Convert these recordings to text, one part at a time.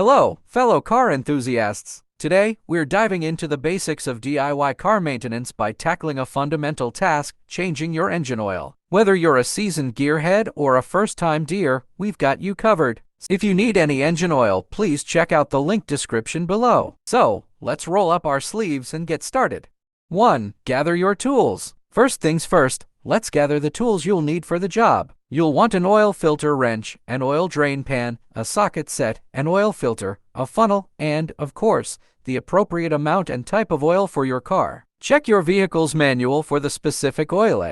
Hello, fellow car enthusiasts. Today, we're diving into the basics of DIY car maintenance by tackling a fundamental task, changing your engine oil. Whether you're a seasoned gearhead or a first-time deer, we've got you covered. If you need any engine oil, please check out the link description below. So, let's roll up our sleeves and get started. 1. Gather your tools. First things first, let's gather the tools you'll need for the job. You'll want an oil filter wrench, an oil drain pan, a socket set, an oil filter, a funnel, and, of course, the appropriate amount and type of oil for your car. Check your vehicle's manual for the specific oil.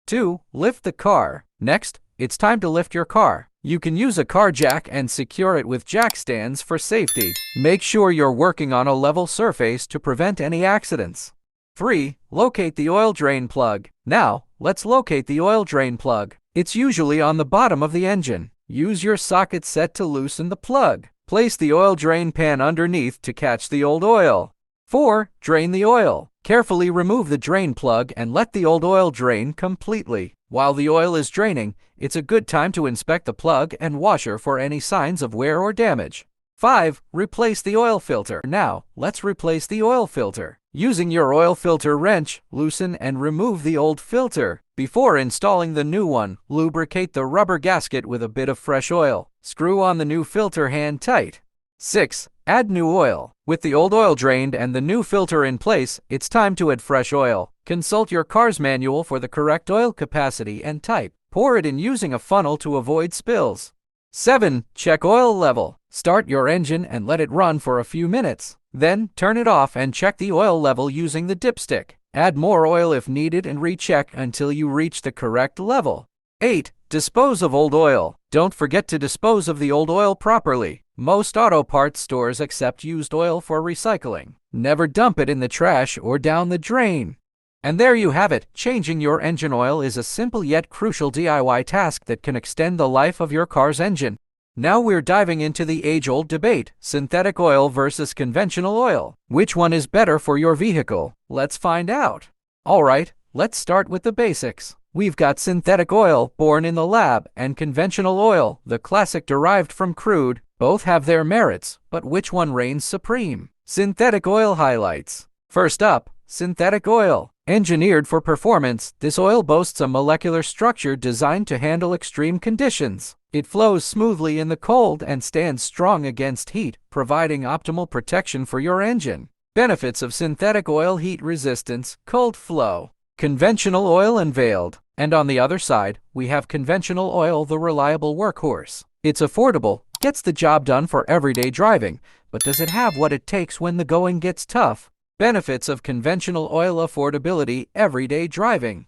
2. Lift the car. Next, it's time to lift your car. You can use a car jack and secure it with jack stands for safety. Make sure you're working on a level surface to prevent any accidents. 3. Locate the oil drain plug. Now, let's locate the oil drain plug. It's usually on the bottom of the engine. Use your socket set to loosen the plug. Place the oil drain pan underneath to catch the old oil. 4. Drain the oil. Carefully remove the drain plug and let the old oil drain completely. While the oil is draining, it's a good time to inspect the plug and washer for any signs of wear or damage. 5. Replace the oil filter. Now, let's replace the oil filter. Using your oil filter wrench, loosen and remove the old filter. Before installing the new one, lubricate the rubber gasket with a bit of fresh oil. Screw on the new filter hand tight. 6. Add new oil. With the old oil drained and the new filter in place, it's time to add fresh oil. Consult your car's manual for the correct oil capacity and type. Pour it in using a funnel to avoid spills. 7. Check oil level. Start your engine and let it run for a few minutes. Then, turn it off and check the oil level using the dipstick. Add more oil if needed and recheck until you reach the correct level. 8. Dispose of old oil. Don't forget to dispose of the old oil properly. Most auto parts stores accept used oil for recycling. Never dump it in the trash or down the drain. And there you have it. Changing your engine oil is a simple yet crucial DIY task that can extend the life of your car's engine. Now we're diving into the age-old debate, synthetic oil versus conventional oil. Which one is better for your vehicle? Let's find out. Alright, let's start with the basics. We've got synthetic oil, born in the lab, and conventional oil, the classic derived from crude. Both have their merits, but which one reigns supreme? Synthetic oil highlights. First up, synthetic oil. Engineered for performance, this oil boasts a molecular structure designed to handle extreme conditions. It flows smoothly in the cold and stands strong against heat, providing optimal protection for your engine. Benefits of synthetic oil: heat resistance, cold flow. Conventional oil unveiled. And on the other side, we have conventional oil, the reliable workhorse. It's affordable, gets the job done for everyday driving, but does it have what it takes when the going gets tough? Benefits of conventional oil: affordability, everyday driving.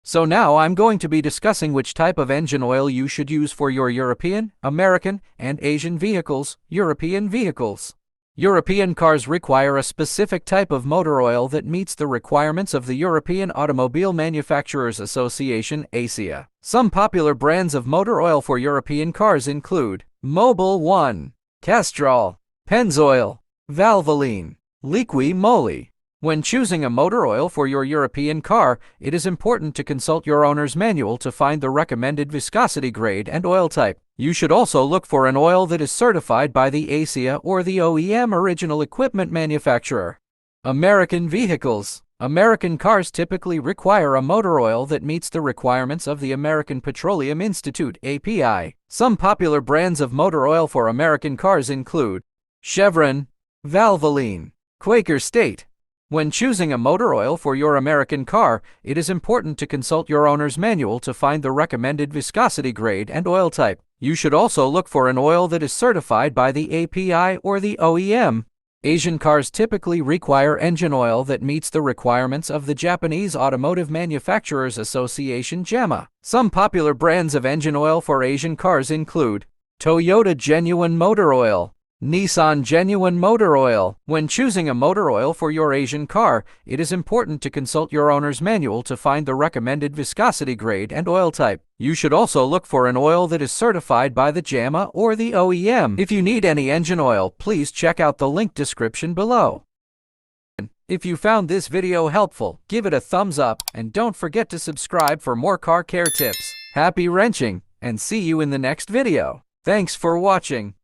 So now I'm going to be discussing which type of engine oil you should use for your European, American, and Asian vehicles. European vehicles. European cars require a specific type of motor oil that meets the requirements of the European Automobile Manufacturers Association (ACEA). Some popular brands of motor oil for European cars include Mobil 1, Castrol, Pennzoil, Valvoline, Liqui Moly. When choosing a motor oil for your European car, it is important to consult your owner's manual to find the recommended viscosity grade and oil type. You should also look for an oil that is certified by the ACEA or the OEM original equipment manufacturer. American vehicles. American cars typically require a motor oil that meets the requirements of the American Petroleum Institute (API). Some popular brands of motor oil for American cars include Chevron, Valvoline, Quaker State. When choosing a motor oil for your American car, it is important to consult your owner's manual to find the recommended viscosity grade and oil type. You should also look for an oil that is certified by the API or the OEM. Asian cars typically require engine oil that meets the requirements of the Japanese Automotive Manufacturers Association (JAMA). Some popular brands of engine oil for Asian cars include Toyota Genuine Motor Oil, Nissan Genuine Motor Oil. When choosing a motor oil for your Asian car, it is important to consult your owner's manual to find the recommended viscosity grade and oil type. You should also look for an oil that is certified by the JAMA or the OEM. If you need any engine oil, please check out the link description below. If you found this video helpful, give it a thumbs up and don't forget to subscribe for more car care tips. Happy wrenching, and see you in the next video. Thanks for watching.